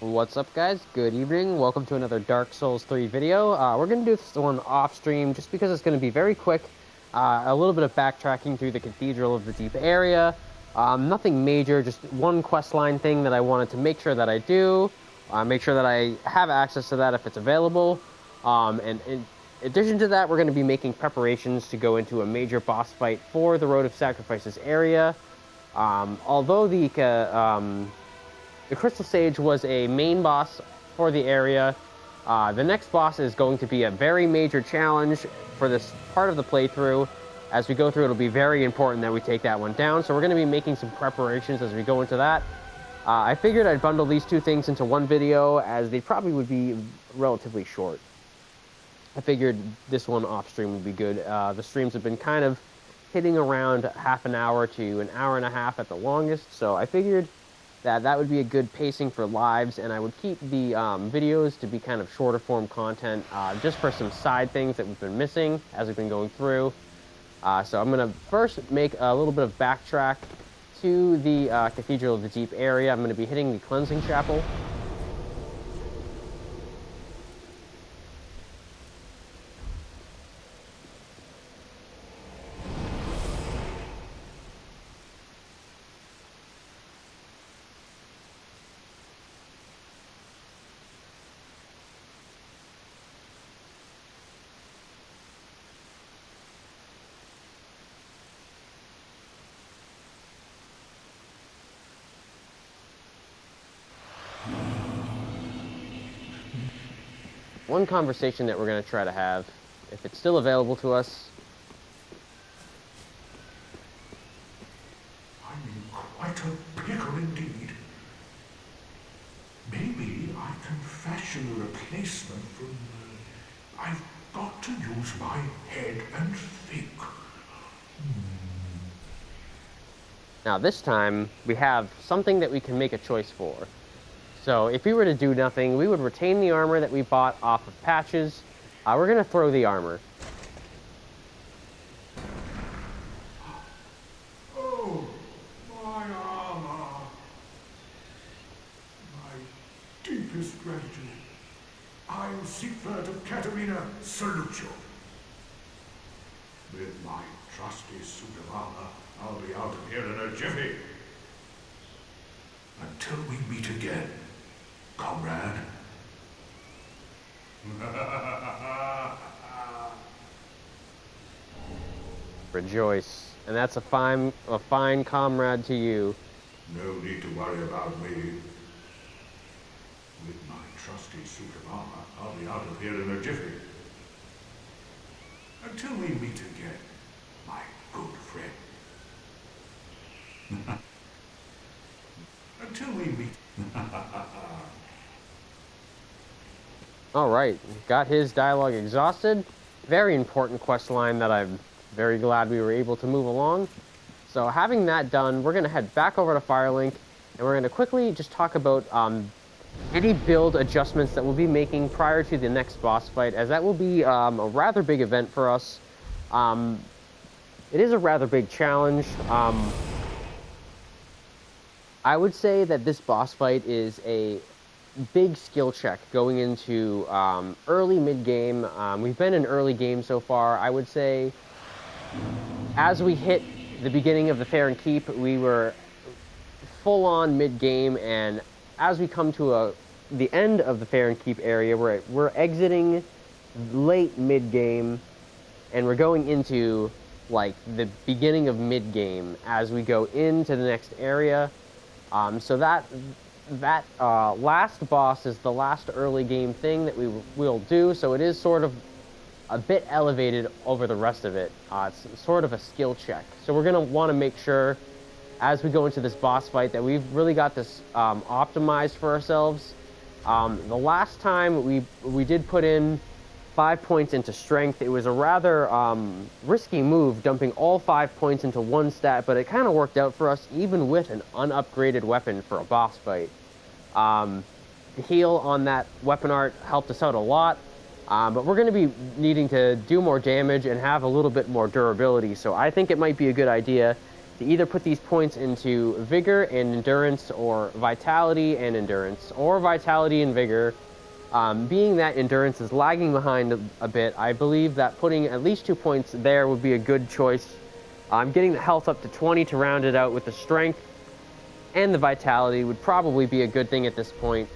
What's up, guys? Good evening. Welcome to another Dark Souls 3 video. We're going to do this one off stream just because it's going to be very quick. A little bit of backtracking through the Cathedral of the Deep area. Nothing major, just one questline thing that I wanted to make sure that I do. Make sure that I have access to that if it's available. And in addition to that, we're going to be making preparations to go into a major boss fight for the Road of Sacrifices area. Although the Crystal Sage was a main boss for the area. The next boss is going to be a very major challenge for this part of the playthrough. As we go through, it'll be very important that we take that one down. So we're going to be making some preparations as we go into that. I figured I'd bundle these two things into one video as they probably would be relatively short. I figured this one off stream would be good. The streams have been kind of hitting around half an hour to an hour and a half at the longest. So I figured that would be a good pacing for lives, and I would keep the videos to be kind of shorter form content, just for some side things that we've been missing as we've been going through. So I'm going to first make a little bit of backtrack to the Cathedral of the Deep area. I'm going to be hitting the Cleansing Chapel. One conversation that we're going to try to have, if it's still available to us. I'm in quite a pickle indeed. Maybe I can fashion a replacement from... I've got to use my head and think. Now this time, we have something that we can make a choice for. So if we were to do nothing, we would retain the armor that we bought off of patches. We're going to throw the armor. Oh, my armor. My deepest gratitude. I, Seigward of Catarina, salute you. With my trusty suit of armor, I'll be out of here in a jiffy. Until we meet again, comrade. Rejoice. And that's a fine comrade to you. No need to worry about me. With my trusty suit of armor, I'll be out of here in a jiffy. Until we meet again, my good friend. Until we meet. Alright, got his dialogue exhausted. Very important quest line that I'm very glad we were able to move along. So having that done, we're going to head back over to Firelink, and we're going to quickly just talk about any build adjustments that we'll be making prior to the next boss fight, as that will be a rather big event for us. It is a rather big challenge. I would say that this boss fight is a big skill check going into early mid-game. We've been in early game so far. I would say as we hit the beginning of the Fair and Keep, we were full-on mid-game, and as we come to the end of the Fair and Keep area, we're exiting late mid-game, and we're going into like the beginning of mid-game as we go into the next area. So that last boss is the last early game thing that we will do, so it is sort of a bit elevated over the rest of it. It's sort of a skill check. So we're going to want to make sure, as we go into this boss fight, that we've really got this optimized for ourselves. The last time we did put in 5 points into strength. It was a rather risky move, dumping all 5 points into one stat, but it kind of worked out for us, even with an unupgraded weapon for a boss fight. The heal on that weapon art helped us out a lot, but we're going to be needing to do more damage and have a little bit more durability, so I think it might be a good idea to either put these points into vigor and endurance, or vitality and endurance, or vitality and vigor. Being that endurance is lagging behind a bit, I believe that putting at least 2 points there would be a good choice. Getting the health up to 20 to round it out with the strength and the vitality would probably be a good thing at this point.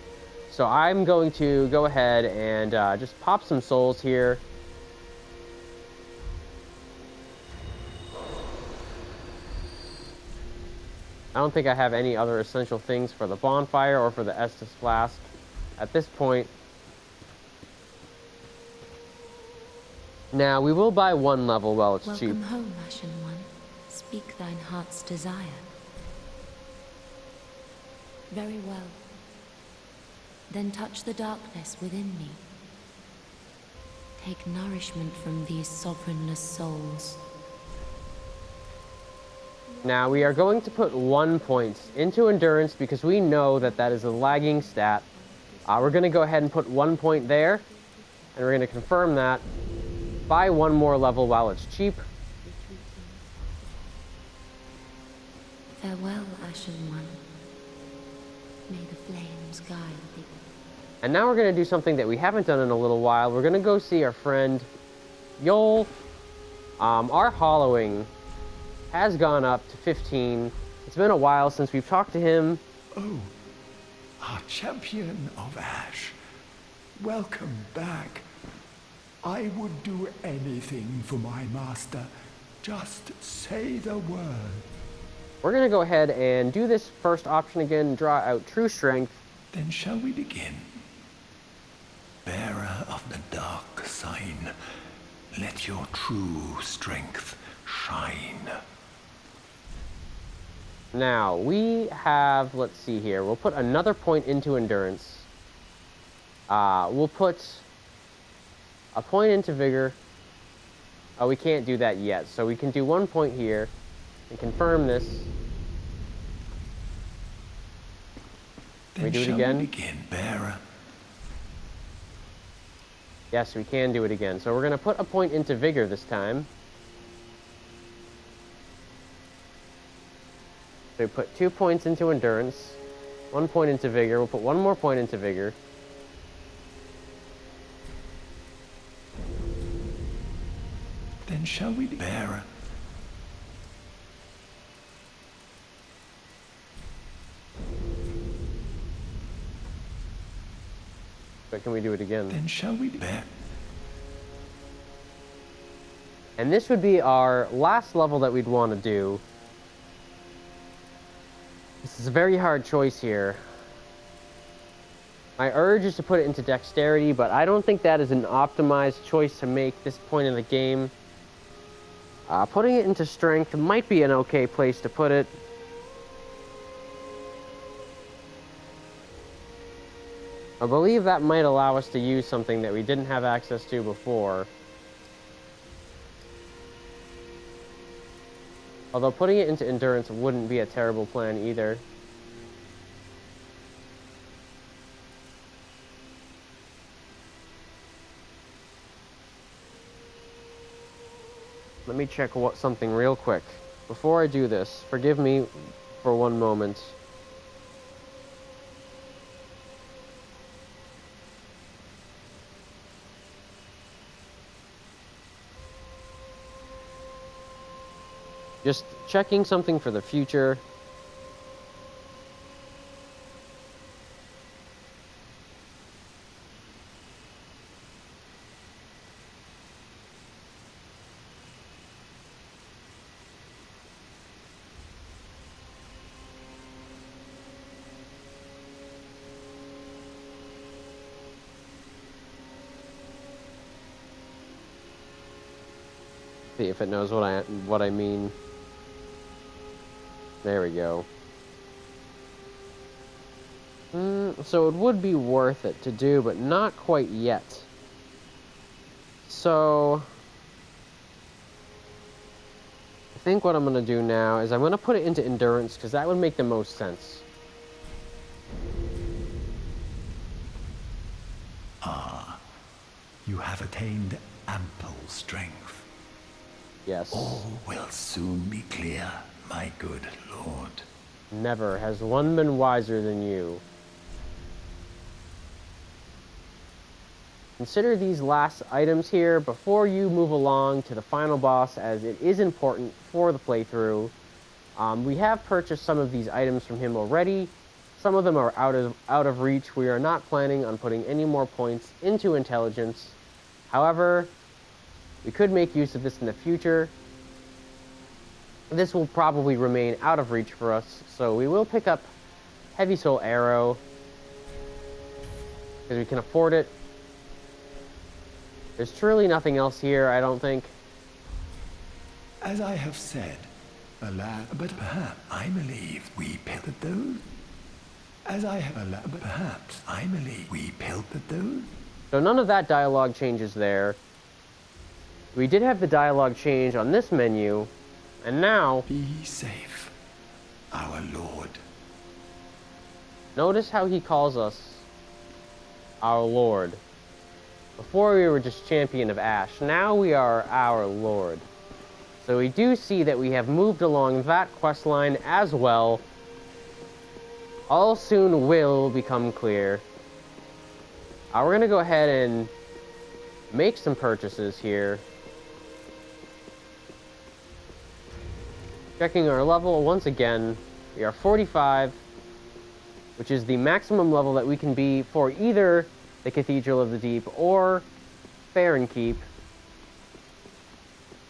So I'm going to go ahead and just pop some souls here. I don't think I have any other essential things for the bonfire or for the Estus flask at this point. Now, we will buy 1 level while it's cheap. Welcome home, Ashen One. Speak thine heart's desire. Very well. Then touch the darkness within me. Take nourishment from these sovereignless souls. Now, we are going to put 1 point into endurance because we know that that is a lagging stat. We're going to go ahead and put 1 point there, and we're going to confirm that. Buy 1 more level while it's cheap. Farewell, Ashen One. May the flames guide thee. And now we're going to do something that we haven't done in a little while. We're going to go see our friend Yoel. Our hollowing has gone up to 15. It's been a while since we've talked to him. Oh, our champion of Ash. Welcome back. I would do anything for my master. Just say the word. We're going to go ahead and do this first option again, draw out true strength. Then shall we begin? Bearer of the dark sign, let your true strength shine. Now, we have, let's see here, we'll put another point into endurance. We'll put a point into vigor. Oh, we can't do that yet, so we can do 1 point here and confirm this. Can we do it again? Begin, bearer. Yes, we can do it again. So we're going to put a point into vigor this time. So we put 2 points into endurance, 1 point into vigor. We'll put 1 more point into vigor. Then shall we, bearer? But can we do it again? Then shall we, bear? And this would be our last level that we'd want to do. This is a very hard choice here. My urge is to put it into dexterity, but I don't think that is an optimized choice to make this point in the game. Putting it into strength might be an okay place to put it. I believe that might allow us to use something that we didn't have access to before. Although putting it into endurance wouldn't be a terrible plan either. Let me check something real quick. Before I do this, forgive me for 1 moment. Just checking something for the future. See if it knows what I mean. There we go. So it would be worth it to do, but not quite yet. So I think what I'm going to do now is I'm going to put it into endurance, because that would make the most sense. You have attained ample strength. Yes. All will soon be clear. my good lord. Never has one been wiser than you. Consider these last items here before you move along to the final boss, as it is important for the playthrough. We have purchased some of these items from him already. Some of them are out of reach. We are not planning on putting any more points into intelligence. However, we could make use of this in the future. This will probably remain out of reach for us, so we will pick up Heavy Soul Arrow because we can afford it. There's truly nothing else here, I don't think. As I have said, alas, but perhaps I believe we pilfered those. But perhaps I believe we pilfered those. So none of that dialogue changes there. We did have the dialogue change on this menu, and now... Be safe, our lord. Notice how he calls us our lord. Before we were just champion of Ash, now we are our lord. So we do see that we have moved along that quest line as well. All soon will become clear. We're going to go ahead and make some purchases here. Checking our level once again, we are 45, which is the maximum level that we can be for either the Cathedral of the Deep or Faron Keep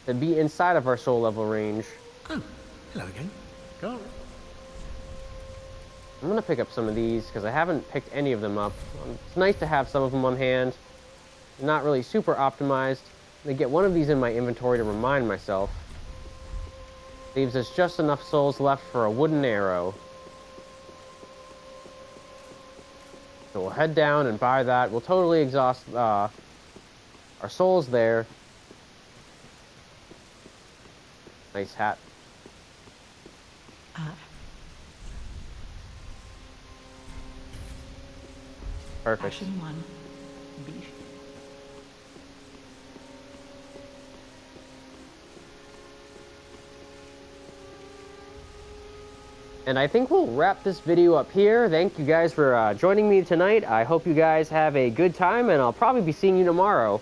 to be inside of our soul level range. Oh, hello again. Go on. I'm going to pick up some of these because I haven't picked any of them up. It's nice to have some of them on hand. They're not really super optimized. I'm going to get one of these in my inventory to remind myself. Leaves us just enough souls left for a wooden arrow. So we'll head down and buy that. We'll totally exhaust our souls there. Nice hat. Perfect. Passion 1. Beef. And I think we'll wrap this video up here. Thank you guys for joining me tonight. I hope you guys have a good time, and I'll probably be seeing you tomorrow.